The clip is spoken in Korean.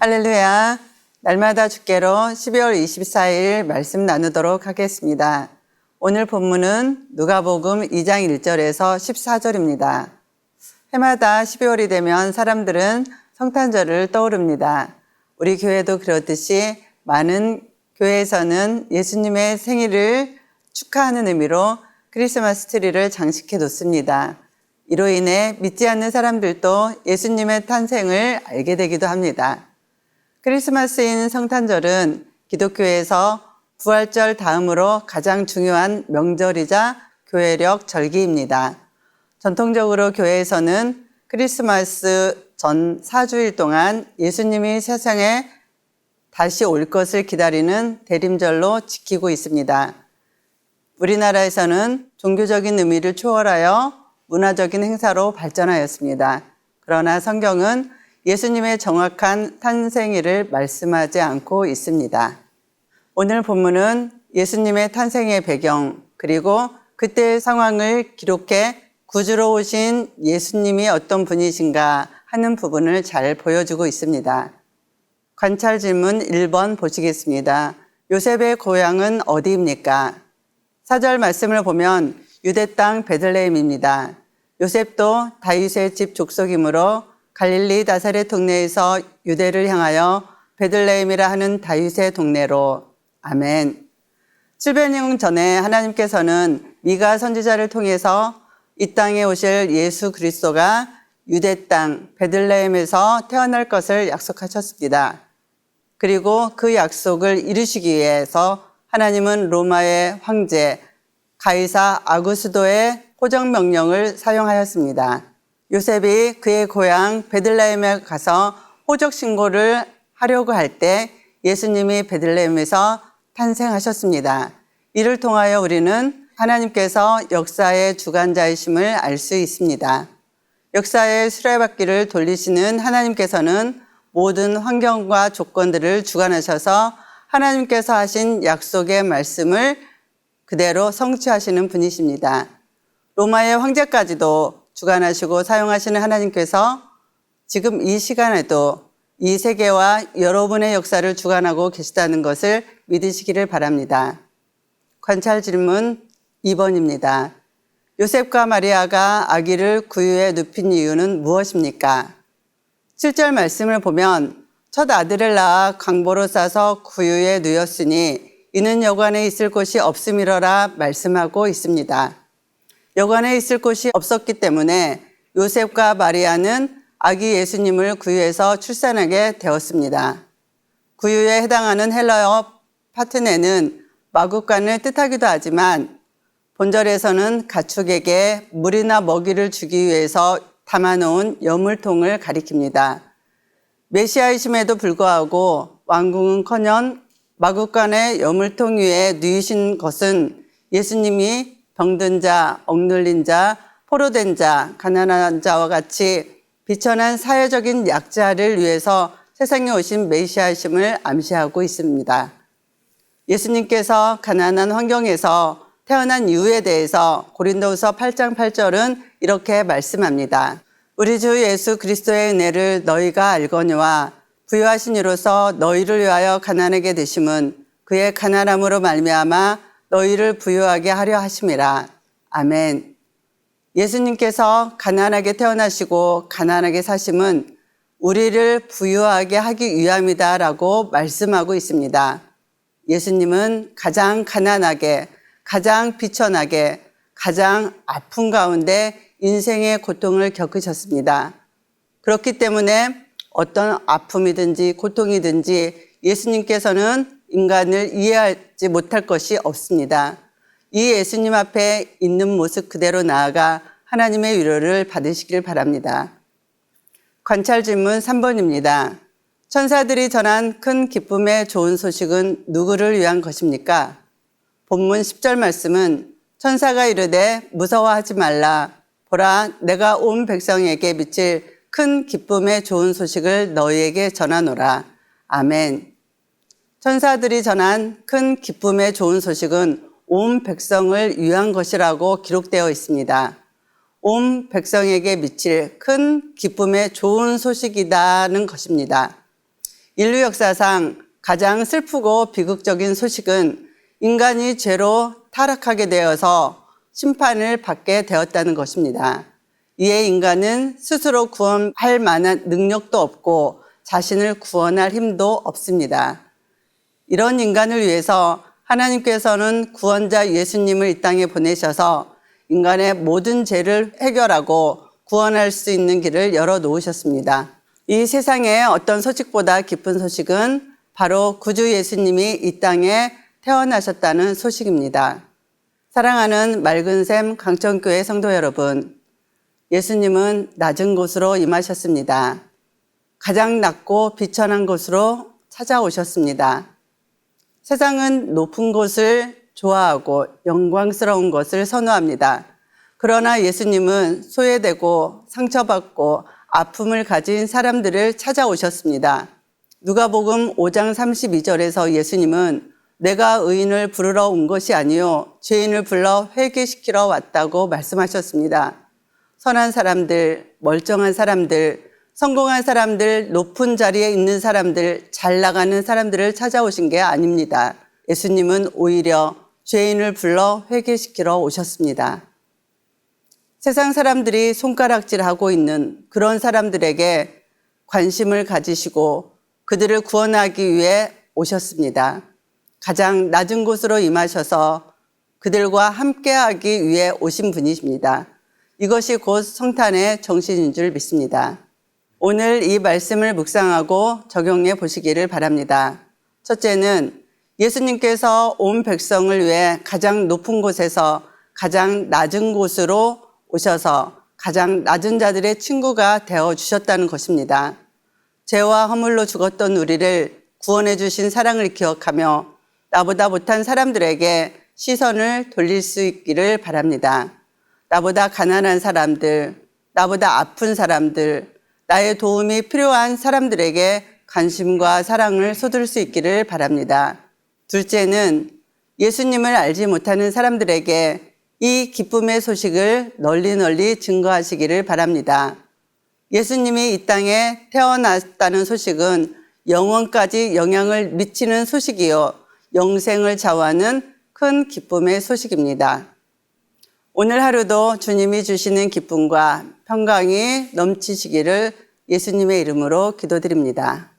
할렐루야. 날마다 주께로 12월 24일 말씀 나누도록 하겠습니다. 오늘 본문은 누가복음 2장 1절에서 14절입니다. 해마다 12월이 되면 사람들은 성탄절을 떠오릅니다. 우리 교회도 그렇듯이 많은 교회에서는 예수님의 생일을 축하하는 의미로 크리스마스 트리를 장식해 놓습니다. 이로 인해 믿지 않는 사람들도 예수님의 탄생을 알게 되기도 합니다. 크리스마스인 성탄절은 기독교에서 부활절 다음으로 가장 중요한 명절이자 교회력 절기입니다. 전통적으로 교회에서는 크리스마스 전 4주일 동안 예수님이 세상에 다시 올 것을 기다리는 대림절로 지키고 있습니다. 우리나라에서는 종교적인 의미를 초월하여 문화적인 행사로 발전하였습니다. 그러나 성경은 예수님의 정확한 탄생일을 말씀하지 않고 있습니다. 오늘 본문은 예수님의 탄생의 배경, 그리고 그때의 상황을 기록해 구주로 오신 예수님이 어떤 분이신가 하는 부분을 잘 보여주고 있습니다. 관찰 질문 1번 보시겠습니다. 요셉의 고향은 어디입니까? 4절 말씀을 보면 유대 땅 베들레헴입니다. 요셉도 다윗의 집 족속이므로 갈릴리 나사렛 동네에서 유대를 향하여 베들레헴이라 하는 다윗의 동네로. 아멘. 700년 전에 하나님께서는 미가 선지자를 통해서 이 땅에 오실 예수 그리스도가 유대 땅 베들레헴에서 태어날 것을 약속하셨습니다. 그리고 그 약속을 이루시기 위해서 하나님은 로마의 황제 가이사 아구스도의 호정 명령을 사용하였습니다. 요셉이 그의 고향 베들레헴에 가서 호적 신고를 하려고 할 때 예수님이 베들레헴에서 탄생하셨습니다. 이를 통하여 우리는 하나님께서 역사의 주관자이심을 알 수 있습니다. 역사의 수레바퀴를 돌리시는 하나님께서는 모든 환경과 조건들을 주관하셔서 하나님께서 하신 약속의 말씀을 그대로 성취하시는 분이십니다. 로마의 황제까지도 주관하시고 사용하시는 하나님께서 지금 이 시간에도 이 세계와 여러분의 역사를 주관하고 계시다는 것을 믿으시기를 바랍니다. 관찰 질문 2번입니다. 요셉과 마리아가 아기를 구유에 눕힌 이유는 무엇입니까? 7절 말씀을 보면 첫 아들을 낳아 강보로 싸서 구유에 누였으니 이는 여관에 있을 곳이 없음이러라 말씀하고 있습니다. 여관에 있을 곳이 없었기 때문에 요셉과 마리아는 아기 예수님을 구유에서 출산하게 되었습니다. 구유에 해당하는 헬라어 파트네는 마구간을 뜻하기도 하지만 본절에서는 가축에게 물이나 먹이를 주기 위해서 담아놓은 여물통을 가리킵니다. 메시아이심에도 불구하고 왕궁은커녕 마구간의 여물통 위에 누이신 것은 예수님이 병든 자, 억눌린 자, 포로된 자, 가난한 자와 같이 비천한 사회적인 약자를 위해서 세상에 오신 메시아이심을 암시하고 있습니다. 예수님께서 가난한 환경에서 태어난 이유에 대해서 고린도후서 8장 8절은 이렇게 말씀합니다. 우리 주 예수 그리스도의 은혜를 너희가 알거니와 부유하신 이로서 너희를 위하여 가난하게 되심은 그의 가난함으로 말미암아 너희를 부유하게 하려 하심이라. 아멘. 예수님께서 가난하게 태어나시고 가난하게 사심은 우리를 부유하게 하기 위함이다라고 말씀하고 있습니다. 예수님은 가장 가난하게, 가장 비천하게, 가장 아픈 가운데 인생의 고통을 겪으셨습니다. 그렇기 때문에 어떤 아픔이든지 고통이든지 예수님께서는 인간을 이해하지 못할 것이 없습니다. 이 예수님 앞에 있는 모습 그대로 나아가 하나님의 위로를 받으시길 바랍니다. 관찰 질문 3번입니다. 천사들이 전한 큰 기쁨의 좋은 소식은 누구를 위한 것입니까? 본문 10절 말씀은 천사가 이르되 무서워하지 말라. 보라, 내가 온 백성에게 미칠 큰 기쁨의 좋은 소식을 너희에게 전하노라. 아멘. 천사들이 전한 큰 기쁨의 좋은 소식은 온 백성을 위한 것이라고 기록되어 있습니다. 온 백성에게 미칠 큰 기쁨의 좋은 소식이라는 것입니다. 인류 역사상 가장 슬프고 비극적인 소식은 인간이 죄로 타락하게 되어서 심판을 받게 되었다는 것입니다. 이에 인간은 스스로 구원할 만한 능력도 없고 자신을 구원할 힘도 없습니다. 이런 인간을 위해서 하나님께서는 구원자 예수님을 이 땅에 보내셔서 인간의 모든 죄를 해결하고 구원할 수 있는 길을 열어놓으셨습니다. 이 세상에 어떤 소식보다 기쁜 소식은 바로 구주 예수님이 이 땅에 태어나셨다는 소식입니다. 사랑하는 맑은샘 강천교회 성도 여러분, 예수님은 낮은 곳으로 임하셨습니다. 가장 낮고 비천한 곳으로 찾아오셨습니다. 세상은 높은 곳을 좋아하고 영광스러운 것을 선호합니다. 그러나 예수님은 소외되고 상처받고 아픔을 가진 사람들을 찾아오셨습니다. 누가복음 5장 32절에서 예수님은 내가 의인을 부르러 온 것이 아니요 죄인을 불러 회개시키러 왔다고 말씀하셨습니다. 선한 사람들, 멀쩡한 사람들, 성공한 사람들, 높은 자리에 있는 사람들, 잘 나가는 사람들을 찾아오신 게 아닙니다. 예수님은 오히려 죄인을 불러 회개시키러 오셨습니다. 세상 사람들이 손가락질하고 있는 그런 사람들에게 관심을 가지시고 그들을 구원하기 위해 오셨습니다. 가장 낮은 곳으로 임하셔서 그들과 함께하기 위해 오신 분이십니다. 이것이 곧 성탄의 정신인 줄 믿습니다. 오늘 이 말씀을 묵상하고 적용해 보시기를 바랍니다. 첫째는 예수님께서 온 백성을 위해 가장 높은 곳에서 가장 낮은 곳으로 오셔서 가장 낮은 자들의 친구가 되어 주셨다는 것입니다. 죄와 허물로 죽었던 우리를 구원해 주신 사랑을 기억하며 나보다 못한 사람들에게 시선을 돌릴 수 있기를 바랍니다. 나보다 가난한 사람들, 나보다 아픈 사람들, 나의 도움이 필요한 사람들에게 관심과 사랑을 쏟을 수 있기를 바랍니다. 둘째는 예수님을 알지 못하는 사람들에게 이 기쁨의 소식을 널리 증거하시기를 바랍니다. 예수님이 이 땅에 태어났다는 소식은 영원까지 영향을 미치는 소식이요 영생을 좌우하는 큰 기쁨의 소식입니다. 오늘 하루도 주님이 주시는 기쁨과 평강이 넘치시기를 예수님의 이름으로 기도드립니다.